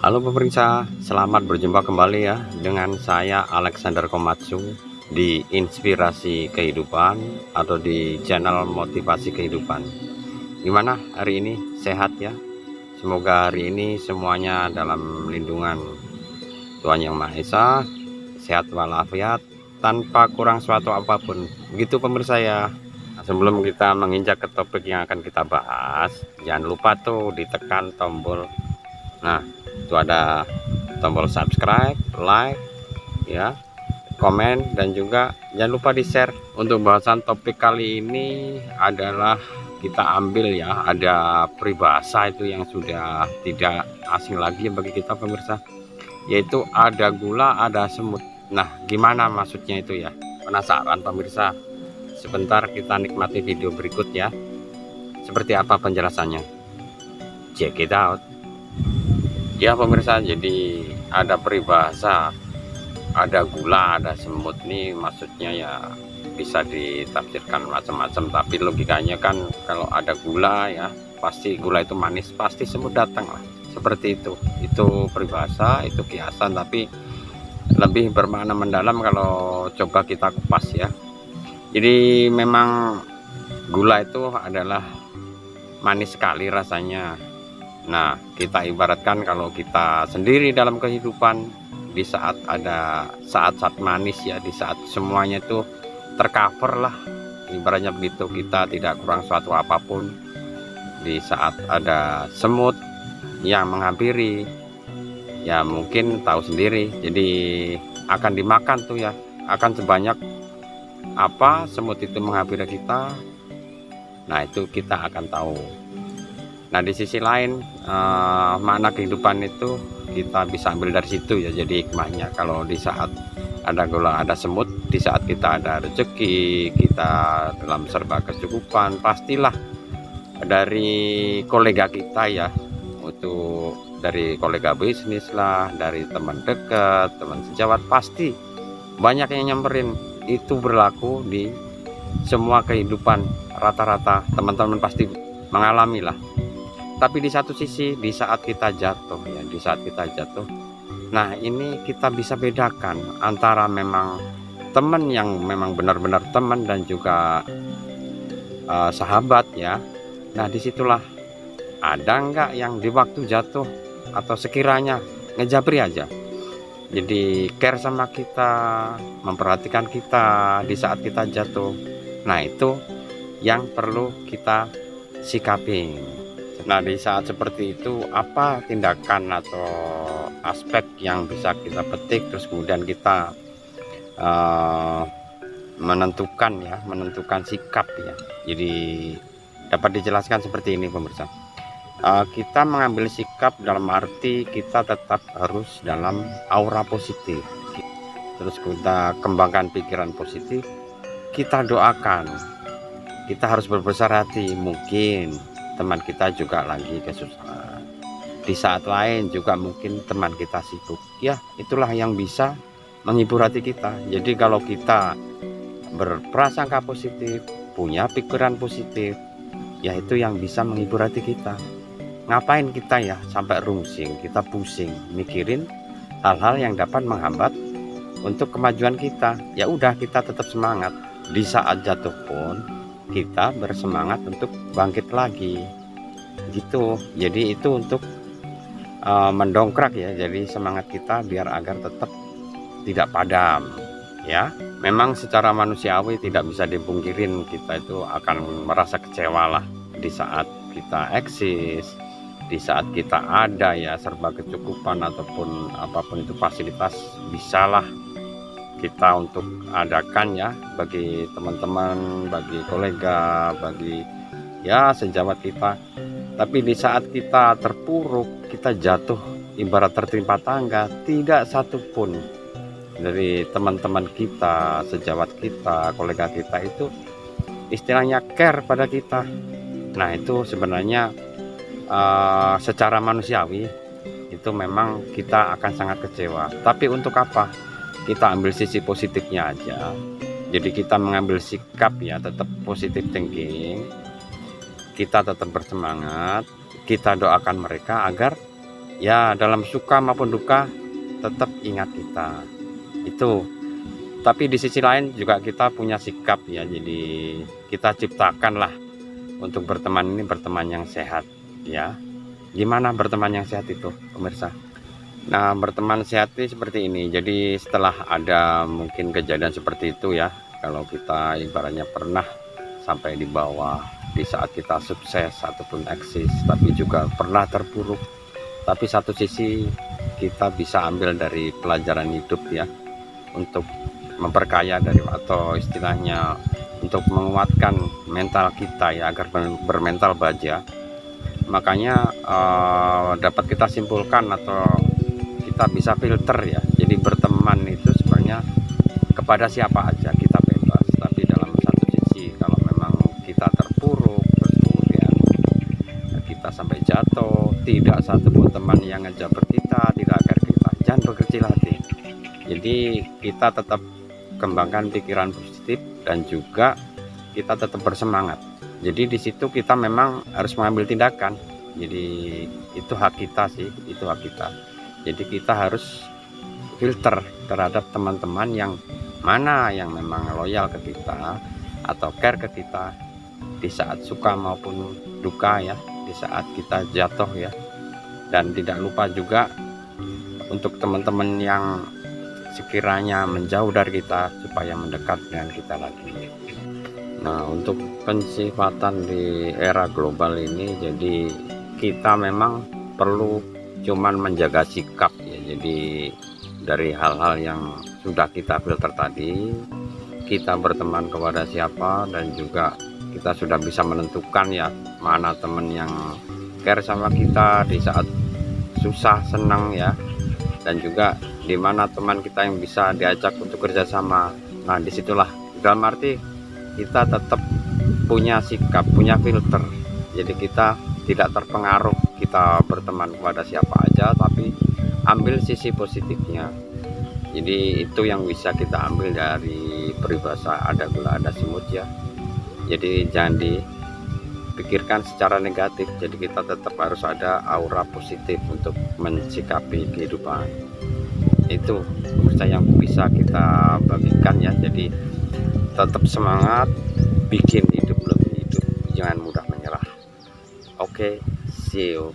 Halo pemirsa, selamat berjumpa kembali ya dengan saya Alexander Komatsu di Inspirasi Kehidupan atau di channel Motivasi Kehidupan. Gimana hari ini? Sehat ya? Semoga hari ini semuanya dalam lindungan Tuhan Yang Maha Esa, sehat walafiat, tanpa kurang suatu apapun. Begitu pemirsa ya. Nah, sebelum kita menginjak ke topik yang akan kita bahas, jangan lupa tuh ditekan tombol. Nah, itu ada tombol subscribe, like, ya, komen, dan juga jangan lupa di share. Untuk bahasan topik kali ini adalah kita ambil ya, ada peribahasa itu yang sudah tidak asing lagi bagi kita pemirsa, yaitu ada gula ada semut. Nah, gimana maksudnya itu ya? Penasaran pemirsa? Sebentar kita nikmati video berikut ya. Seperti apa penjelasannya? Check it out. Ya pemirsa, jadi ada peribahasa ada gula ada semut nih, maksudnya ya bisa ditafsirkan macam-macam, tapi logikanya kan kalau ada gula ya pasti gula itu manis, pasti semut datang lah, seperti itu peribahasa, itu kiasan, tapi lebih bermakna mendalam kalau coba kita kupas ya. Jadi memang gula itu adalah manis sekali rasanya. Nah, kita ibaratkan kalau kita sendiri dalam kehidupan, di saat ada saat-saat manis ya, di saat semuanya itu tercover lah, ibaratnya begitu, kita tidak kurang suatu apapun. Di saat ada semut yang menghampiri, ya mungkin tahu sendiri, jadi akan dimakan tuh ya, akan sebanyak apa semut itu menghampiri kita. Nah, itu kita akan tahu. Nah, di sisi lain makna kehidupan itu kita bisa ambil dari situ ya. Jadi hikmahnya kalau di saat ada gula ada semut, di saat kita ada rezeki, kita dalam serba kecukupan, pastilah dari kolega kita ya, untuk dari kolega bisnis lah, dari teman dekat, teman sejawat, pasti banyak yang nyamperin. Itu berlaku di semua kehidupan, rata-rata teman-teman pasti mengalami lah. Tapi di satu sisi, di saat kita jatuh ya, di saat kita jatuh, nah ini kita bisa bedakan antara memang teman yang memang benar-benar teman dan juga sahabat ya. Nah, disitulah ada enggak yang di waktu jatuh atau sekiranya ngejabri aja, jadi care sama kita, memperhatikan kita di saat kita jatuh. Nah, itu yang perlu kita sikapi. Nah, di saat seperti itu apa tindakan atau aspek yang bisa kita petik, terus kemudian kita menentukan sikap ya. Jadi dapat dijelaskan seperti ini pemirsa. Kita mengambil sikap dalam arti kita tetap harus dalam aura positif, terus kita kembangkan pikiran positif, kita doakan, kita harus berbesar hati. Mungkin teman kita juga lagi kesusahan, di saat lain juga mungkin teman kita sibuk ya, itulah yang bisa menghibur hati kita. Jadi kalau kita berprasangka positif, punya pikiran positif, ya itu yang bisa menghibur hati kita. Ngapain kita ya sampai rungsing, kita pusing mikirin hal-hal yang dapat menghambat untuk kemajuan kita. Ya udah, kita tetap semangat. Di saat jatuh pun kita bersemangat untuk bangkit lagi gitu. Jadi itu untuk mendongkrak ya, jadi semangat kita biar agar tetap tidak padam ya. Memang secara manusiawi tidak bisa dipungkirin, kita itu akan merasa kecewa lah di saat kita eksis, di saat kita ada ya serba kecukupan ataupun apapun itu fasilitas, bisalah kita untuk adakan ya bagi teman-teman, bagi kolega, bagi ya sejawat kita. Tapi di saat kita terpuruk, kita jatuh ibarat tertimpa tangga, tidak satupun dari teman-teman kita, sejawat kita, kolega kita itu istilahnya care pada kita. Nah, itu sebenarnya secara manusiawi itu memang kita akan sangat kecewa. Tapi untuk apa? Kita ambil sisi positifnya aja. Jadi kita mengambil sikap ya tetap positif thinking, kita tetap bersemangat, kita doakan mereka agar ya dalam suka maupun duka tetap ingat kita itu. Tapi di sisi lain juga kita punya sikap ya, jadi kita ciptakanlah untuk berteman ini berteman yang sehat ya. Gimana berteman yang sehat itu pemirsa? Nah, berteman sehat ini seperti ini. Jadi setelah ada mungkin kejadian seperti itu ya, kalau kita ibaratnya pernah sampai di bawah di saat kita sukses ataupun eksis, tapi juga pernah terpuruk, tapi satu sisi kita bisa ambil dari pelajaran hidup ya, untuk memperkaya dari, atau istilahnya untuk menguatkan mental kita ya, agar bermental baja. Makanya dapat kita simpulkan atau kita bisa filter ya. Jadi berteman itu sebenarnya kepada siapa aja kita bebas, tapi dalam satu sisi kalau memang kita terpuruk terus kemudian kita sampai jatuh, tidak satupun teman yang ngejaber kita, tidak agar kita, jangan berkecil hati. Jadi kita tetap kembangkan pikiran positif dan juga kita tetap bersemangat. Jadi di situ kita memang harus mengambil tindakan. Jadi itu hak kita sih, itu hak kita. Jadi kita harus filter terhadap teman-teman yang mana yang memang loyal ke kita atau care ke kita di saat suka maupun duka ya, di saat kita jatuh ya. Dan tidak lupa juga untuk teman-teman yang sekiranya menjauh dari kita supaya mendekat dengan kita lagi. Nah, untuk pensifatan di era global ini, jadi kita memang perlu cuman menjaga sikap ya. Jadi dari hal-hal yang sudah kita filter tadi, kita berteman kepada siapa, dan juga kita sudah bisa menentukan ya mana teman yang care sama kita di saat susah senang ya, dan juga di mana teman kita yang bisa diajak untuk kerjasama. Nah, disitulah dalam arti kita tetap punya sikap, punya filter. Jadi kita tidak terpengaruh kita berteman kepada siapa aja, tapi ambil sisi positifnya. Jadi itu yang bisa kita ambil dari peribahasa ada gula ada semut ya. Jadi jangan dipikirkan secara negatif. Jadi kita tetap harus ada aura positif untuk mensikapi kehidupan. Itu yang bisa kita bagikan ya. Jadi tetap semangat, bikin hidup lebih hidup, jangan mudah menyerah. Oke, see you.